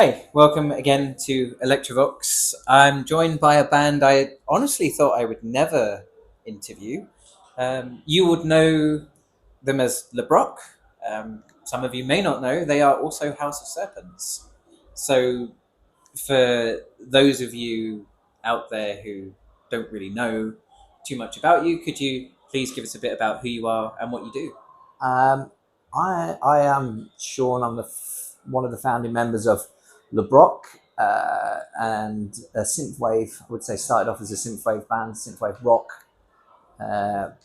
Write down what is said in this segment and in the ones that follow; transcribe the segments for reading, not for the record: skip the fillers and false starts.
Hi, welcome again to Elektro Vox. I'm joined by a band I honestly thought I would never interview. You would know them as LEBROCK. Some of you may not know, they are also House of Serpents. So, for those of you out there who don't really know too much about you, could you please give us a bit about who you are and what you do? Um, I am Shaun. I'm one of the founding members of LEBROCK, and a synthwave. I would say started off as a synthwave band, synthwave rock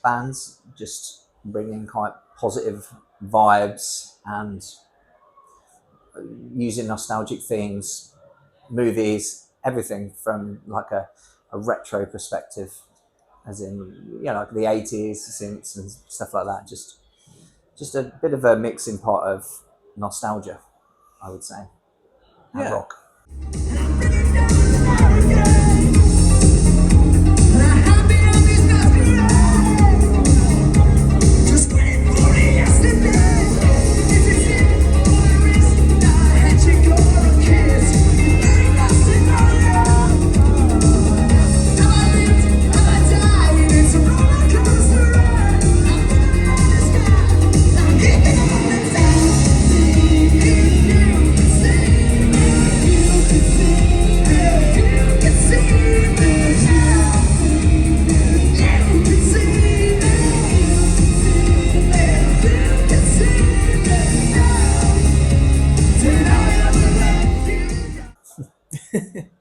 bands, just bringing quite positive vibes and using nostalgic themes, movies, everything from like a retro perspective, as in like the 80s synths and stuff like that. Just a bit of a mixing pot of nostalgia, I would say, and Yeah. rock.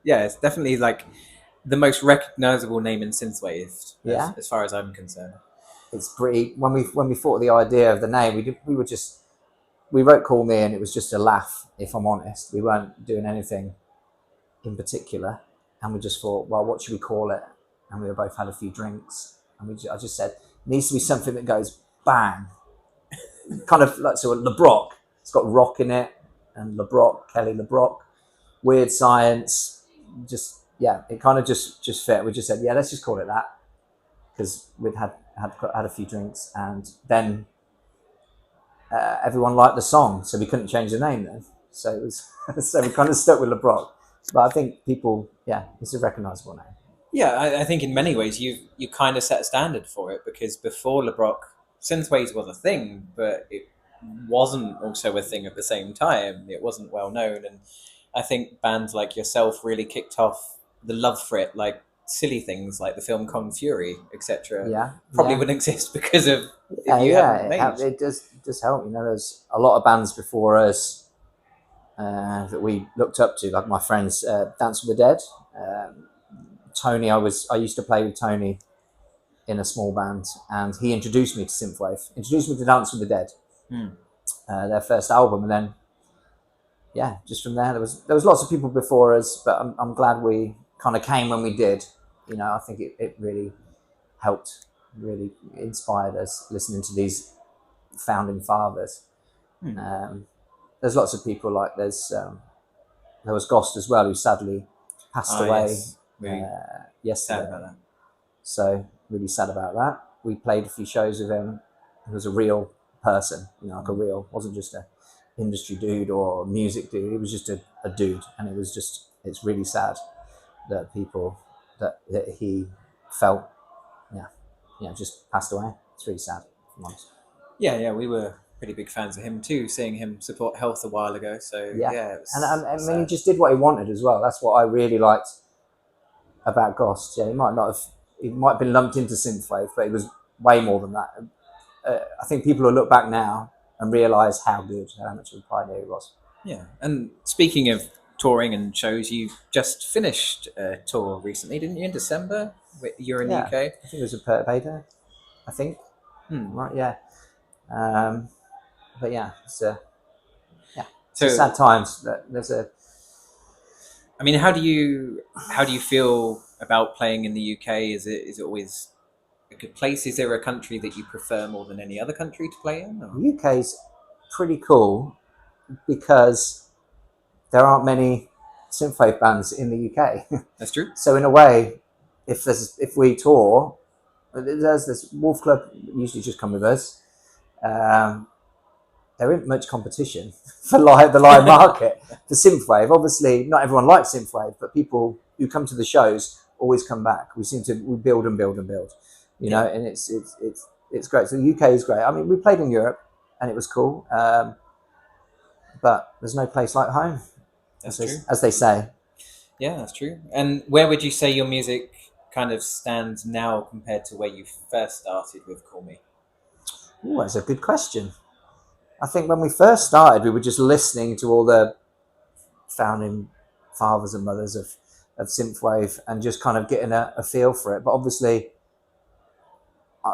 Yeah, it's definitely like the most recognizable name in synthwave, Yeah, as far as I'm concerned. it's pretty. When we thought of the idea of the name, we wrote "Call Me" and it was just a laugh. If I'm honest, we weren't doing anything in particular, and we just thought, well, what should we call it? And we both had a few drinks, and I just said, it needs to be something that goes bang, kind of like so. LeBrock, it's got rock in it, and LeBrock, Kelly LeBrock, weird science, just yeah, it kind of just fit. We just said, yeah, let's just call it that, because we'd had a few drinks, and then everyone liked the song, so we couldn't change the name then. So it was so we kind of stuck with LeBrock. But I think people, yeah, it's a recognisable name. Yeah, I think in many ways you kind of set a standard for it because before LeBrock, synthwave was a thing, but it wasn't also a thing at the same time. It wasn't well known, and I think bands like yourself really kicked off the love for it, like silly things like the film Kong Fury, etc. Yeah, Probably yeah, wouldn't exist because of if yeah, you yeah. hadn't made. It does help. There's a lot of bands before us that we looked up to, like my friends, Dance with the Dead. Tony, I used to play with Tony in a small band, and he introduced me to synthwave, introduced me to Dance with the Dead, Hmm. their first album, and then yeah, just from there was lots of people before us, but I'm glad we kind of came when we did. I think it really helped, really inspired us listening to these founding fathers. Hmm. There's lots of people like there was Gost as well, who sadly passed Ah, away yes, very sad yesterday. about that. So really sad about that. We played a few shows with him. He was a real person, like a real, wasn't just a industry dude or music dude. He was just a dude, and it's really sad that people that he felt, yeah, just passed away. It's really sad. If I'm honest. Yeah, yeah, we were pretty big fans of him too, seeing him support health a while ago. So Yeah, yeah, it and was I mean, he sad. just did what he wanted as well. That's what I really liked about Gost. Yeah, he might have been lumped into synthwave, but it was way more than that. I think people will look back now and realise how good, how much of a pioneer he was. Yeah, and speaking of touring and shows, you just finished a tour recently, didn't you? In December, you're in the Yeah, UK. I think it was a perturbator. I think, Hmm. right? Yeah, um, but yeah, yeah, it's a So, sad times. There's a I mean, how do you feel about playing in the UK? Is it always a good place? Is there a country that you prefer more than any other country to play in? Or? UK's pretty cool because there aren't many synthwave bands in the UK. That's true. So in a way, if we tour, there's this Wolf Club usually just come with us. Um, there isn't much competition for the live market for synthwave. Obviously, not everyone likes synthwave, but people who come to the shows always come back. We build and build and build, Yeah. and it's great. So the UK is great. I mean, we played in Europe and it was cool, but there's no place like home, That's true. as they say. Yeah, that's true. And where would you say your music kind of stands now compared to where you first started with Call Me? Ooh, that's a good question. I think when we first started, we were just listening to all the founding fathers and mothers of synthwave and just kind of getting a feel for it. But obviously,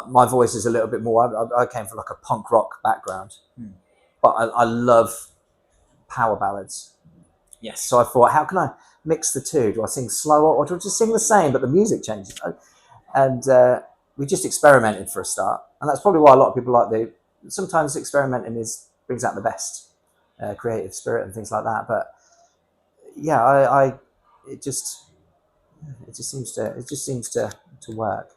my voice is a little bit more. I came from like a punk rock background, but I love power ballads. Yes. So I thought, how can I mix the two? Do I sing slower or do I just sing the same, but the music changes? And we just experimented for a start, and that's probably why a lot of people like sometimes experimenting brings out the best creative spirit and things like that. But yeah, it just seems to work.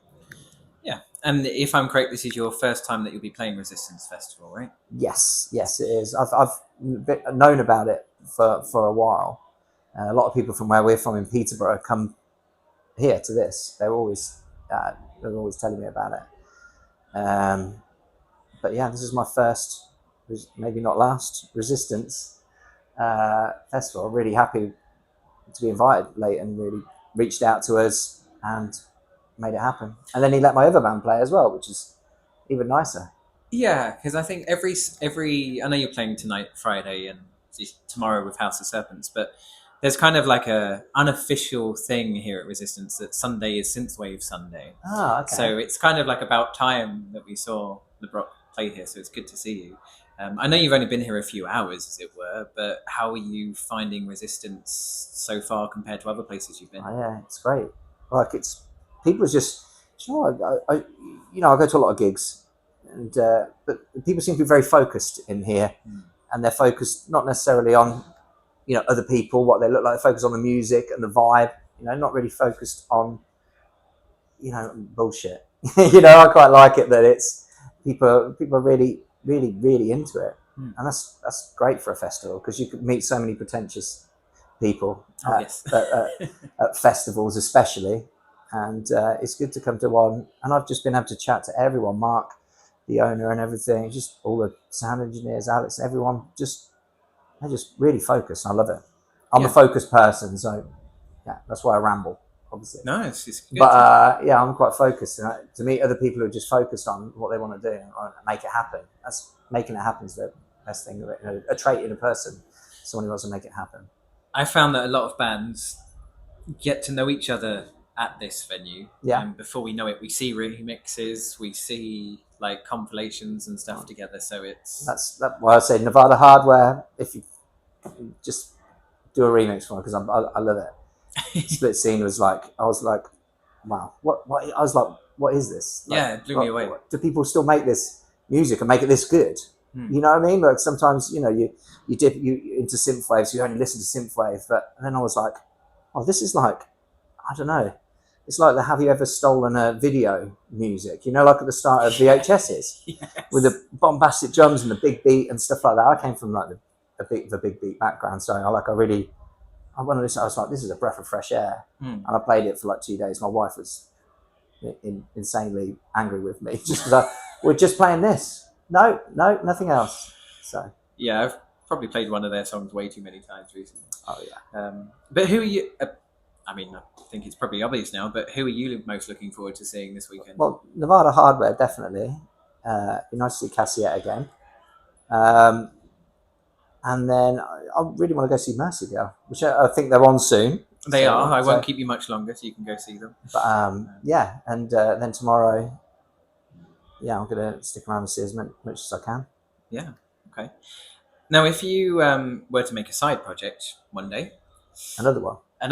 Yeah. And if I'm correct, this is your first time that you'll be playing Resistance Festival, right? Yes, it is. I've known about it for a while. A lot of people from where we're from in Peterborough come here to this. They're always telling me about it. But yeah, this is my first, maybe not last, Resistance festival. Really happy to be invited. Leighton really reached out to us and made it happen. And then he let my other band play as well, which is even nicer. Yeah, because I think every I know you're playing tonight, Friday, and tomorrow with House of Serpents, but there's kind of like a unofficial thing here at Resistance that Sunday is Synthwave Sunday. Ah, okay. So it's kind of like about time that we saw LEBROCK play here. So it's good to see you. I know you've only been here a few hours, as it were, but how are you finding Resistance so far compared to other places you've been? Oh, yeah, it's great. Like people just, I go to a lot of gigs, and but people seem to be very focused in here, and they're focused not necessarily on other people, what they look like. They focus on the music and the vibe. Not really focused on bullshit. I quite like it that it's people are really really really into it, and that's great for a festival because you could meet so many pretentious people at festivals especially, and it's good to come to one. And I've just been able to chat to everyone, Mark, the owner, and everything, just all the sound engineers, Alex, everyone. They're just really focused. I love it. I'm a focused person, so yeah, that's why I ramble, obviously. No, it's good. But yeah, I'm quite focused. To meet other people who are just focused on what they want to do and make it happen. That's making it happen is the best thing. A trait in a person, someone who wants to make it happen. I found that a lot of bands get to know each other at this venue. Yeah. And before we know it, we see remixes, we see like compilations and stuff together. So that's why I say Nevada Hardware. If you just do a remix for me, because I love it. Split Scene was like, I was like, wow, what I was like, what is this? Like, it blew me away. Do people still make this music and make it this good? You know what I mean? Like sometimes you dip into synthwave, so you only listen to synthwave, and then I was like, oh, this is like, I don't know. It's like the Have You Ever Stolen a Video music, like at the start of VHSs, with the bombastic drums and the big beat and stuff like that. I came from like the big beat background, so I went to listen. I was like, this is a breath of fresh air, and I played it for like 2 days. My wife was insanely angry with me just because we're just playing this. No, nothing else. So yeah, I've probably played one of their songs way too many times recently. Oh yeah. But who are you? I mean, I think it's probably obvious now, but who are you most looking forward to seeing this weekend? Well, Nevada Hardware, definitely. Be nice to see Cassiette again. And then I really want to go see Mercy Girl, which I think they're on soon. They are. I won't keep you much longer, so you can go see them. But yeah, and then tomorrow, I'm going to stick around and see as much as I can. Yeah. Okay. Now, if you were to make a side project one day, another one. I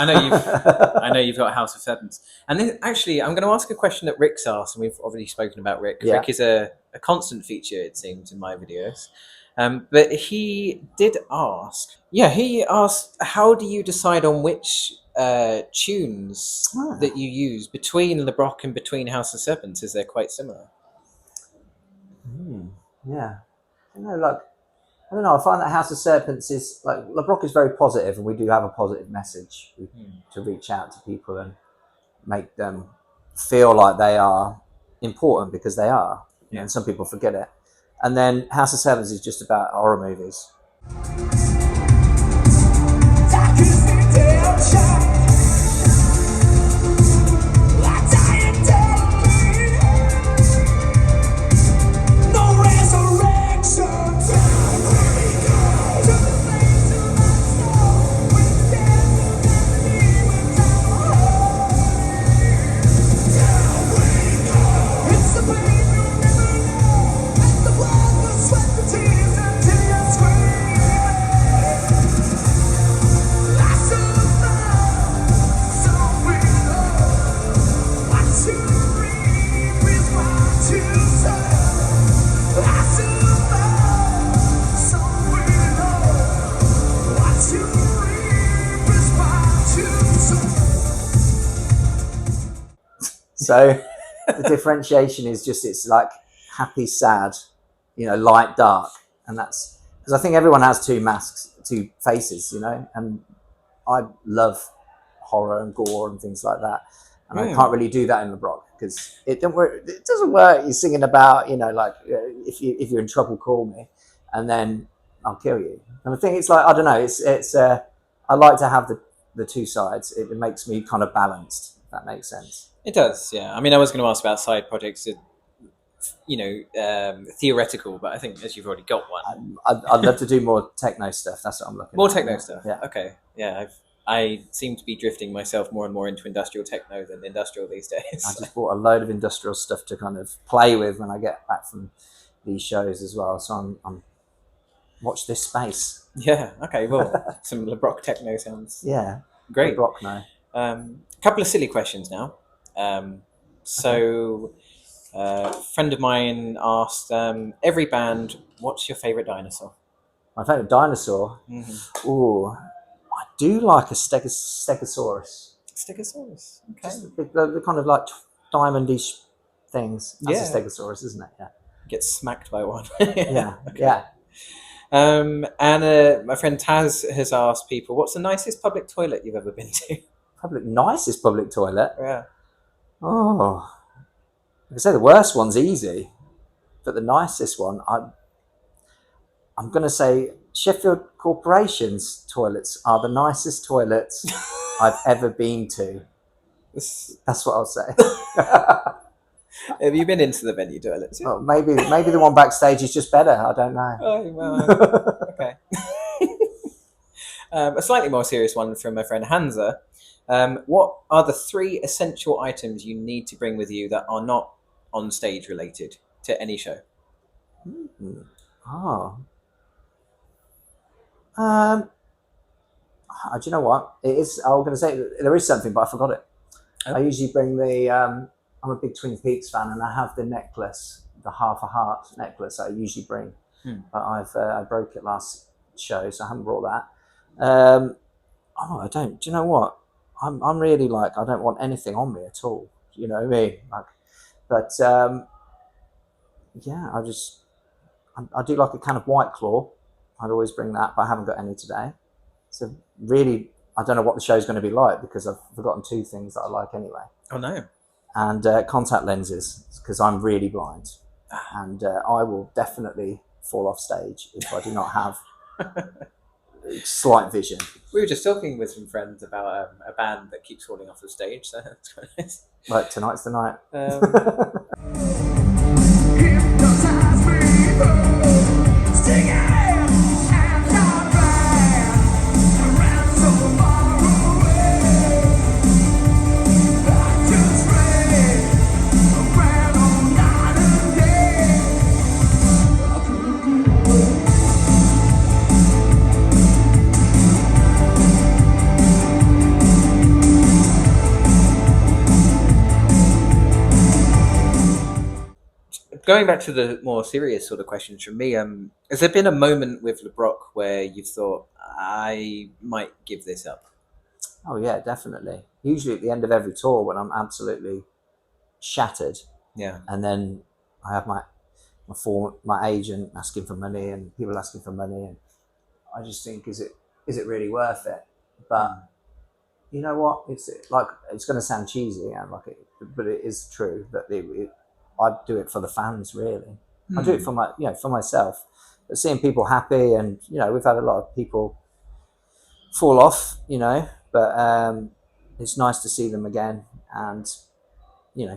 know you've got House of Serpents, and then, actually, I'm going to ask a question that Rick's asked, and we've already spoken about Rick. Yeah. Rick is a constant feature, it seems, in my videos. But he did ask. Yeah, he asked, how do you decide on which tunes that you use between LEBROCK and between House of Serpents? Is they're quite similar? Yeah. you know, like, I don't know. I find that House of Serpents is like LeBrock is very positive, and we do have a positive message to reach out to people and make them feel like they are important, because they are. You know, and some people forget it. And then House of Serpents is just about horror movies. So the differentiation is just, it's like happy, sad, you know, light, dark. And that's because I think everyone has two masks, two faces, you know, and I love horror and gore and things like that. And I can't really do that in LeBrock because it don't work. It doesn't work. You're singing about, you know, like if you're in trouble, call me, and then I'll kill you. And I think it's like, I don't know. It's I like to have the two sides. It makes me kind of balanced. If that makes sense. It does, yeah. I mean, I was going to ask about side projects, you know, theoretical, but I think as you've already got one, I'd love to do more techno stuff. That's what I'm looking. More at. techno stuff. Yeah. Okay. Yeah. I seem to be drifting myself more and more into industrial techno than industrial these days. I just bought a load of industrial stuff to kind of play with when I get back from these shows as well. So I'm watch this space. Yeah. Okay. Well, some LeBrock techno sounds. Yeah. Great. LeBrock now. Couple of silly questions now. So, a friend of mine asked, every band, what's your favourite dinosaur? My favourite dinosaur? Mm-hmm. Ooh, I do like a Stegosaurus. Stegosaurus, okay. The kind of like diamondish things. That's Yeah. a Stegosaurus, isn't it? Yeah. Get smacked by one. Yeah, Okay. yeah. And my friend Taz has asked people, what's the nicest public toilet you've ever been to? Nicest public toilet? Yeah. Oh, I can say the worst one's easy, but the nicest one, I'm going to say Sheffield Corporation's toilets are the nicest toilets I've ever been to. That's what I'll say. Have you been into the venue toilets? Well, maybe the one backstage is just better. I don't know. Oh, well, okay. A slightly more serious one from my friend Hansa. What are the 3 essential items you need to bring with you that are not on stage related to any show? Oh. Do you know what? It is. I was going to say there is something, but I forgot it. Oh. I usually bring the. I'm a big Twin Peaks fan, and I have the necklace, the half a heart necklace. I usually bring, but I broke it last show, so I haven't brought that. I don't. Do you know what? I'm really like, I don't want anything on me at all. You know what I mean? Like, but yeah, I do like a can of White Claw. I'd always bring that, but I haven't got any today. So really, I don't know what the show's going to be like because I've forgotten 2 things that I like anyway. Oh no! And contact lenses because I'm really blind, and I will definitely fall off stage if I do not have slight vision. We were just talking with some friends about a band that keeps falling off the stage. So that's quite nice. Right, tonight's the night. Going back to the more serious sort of questions from me, has there been a moment with LeBrock where you've thought, I might give this up? Oh yeah, definitely. Usually at the end of every tour when I'm absolutely shattered. Yeah. And then I have my my agent asking for money and people asking for money, and I just think, is it really worth it? But you know what? It's like, it's going to sound cheesy, and but it is true that I do it for the fans, really. I do it for for myself. But seeing people happy, and we've had a lot of people fall off, but it's nice to see them again and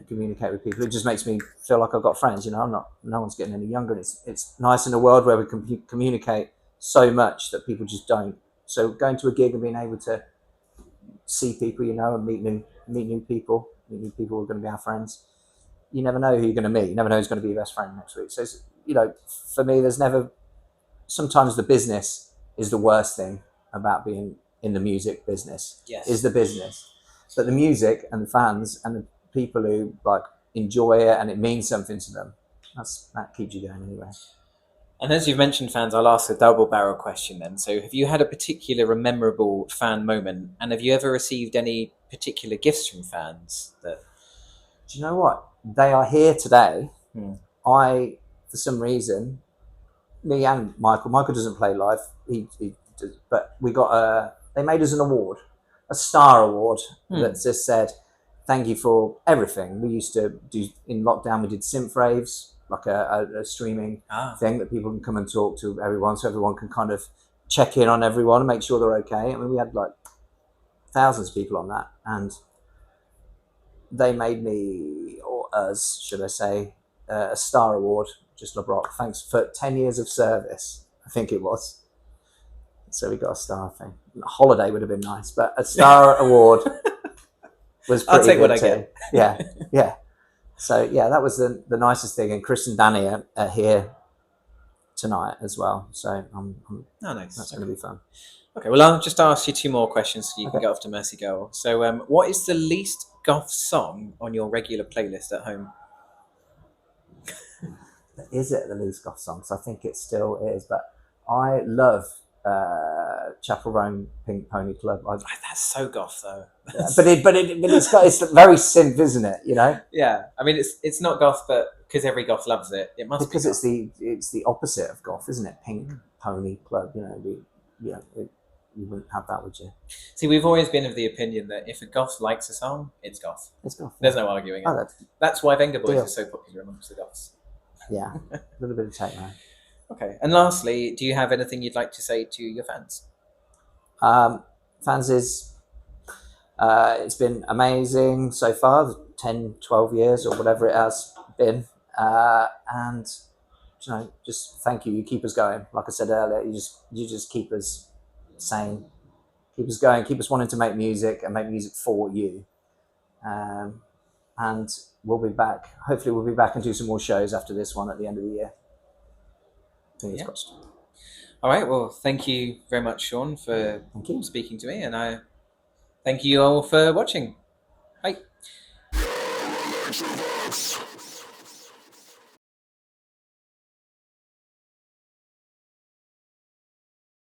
communicate with people. It just makes me feel like I've got friends. I'm not. No one's getting any younger, and it's nice in a world where we can communicate so much that people just don't. So going to a gig and being able to see people, and meet new people who are going to be our friends. You never know who you're going to meet. You never know who's going to be your best friend next week. So for me, there's never. Sometimes the business is the worst thing about being in the music business. Yes. Is the business, but the music and the fans and the people who enjoy it and it means something to them. That keeps you going anyway. And as you've mentioned fans, I'll ask a double barrel question then. So have you had a particular and memorable fan moment, and have you ever received any particular gifts from fans that... Do you know what? They are here today. For some reason, me and Michael doesn't play live, he does, but they made us an award, a star award, that just said, thank you for everything. We used to do, in lockdown, we did synth raves, like a streaming thing that people can come and talk to everyone, so everyone can kind of check in on everyone and make sure they're okay. I mean, we had thousands of people on that, and they made me, or us, should I say, a star award, just LEBROCK. Thanks for 10 years of service, I think it was. So we got a star thing. A holiday would have been nice, but a star award was pretty I'll take good what I too. get. Yeah. So yeah, that was the nicest thing. And Chris and Danny are here tonight as well. So nice. That's going to be fun. Okay, well, I'll just ask you two more questions so you can get off to Mercy Girl. So what is the least goth song on your regular playlist at home? Is it the least goth song? So I think it still is, but I love Chapel Roan Pink Pony Club. That's so goth though. But it's very synth, isn't it? Yeah, I mean it's not goth, but because every goth loves it, it must because be. It's the opposite of goth, isn't it? Pink Pony Club. You wouldn't have that, would you? See, we've always been of the opinion that if a goth likes a song, it's goth. It's goth. There's no arguing it. That's why Venga Boys is so popular amongst the goths. Yeah, a little bit of techno. Okay, and lastly, do you have anything you'd like to say to your fans? Fans is, it's been amazing so far, 10, 12 years or whatever it has been. And, just thank you. You keep us going. Like I said earlier, you just keep us sane, keep us going, keep us wanting to make music and make music for you. And we'll be back. Hopefully we'll be back and do some more shows after this one at the end of the year. Fingers crossed. All right. Well, thank you very much, Shaun, for speaking to me, and I thank you all for watching. Bye.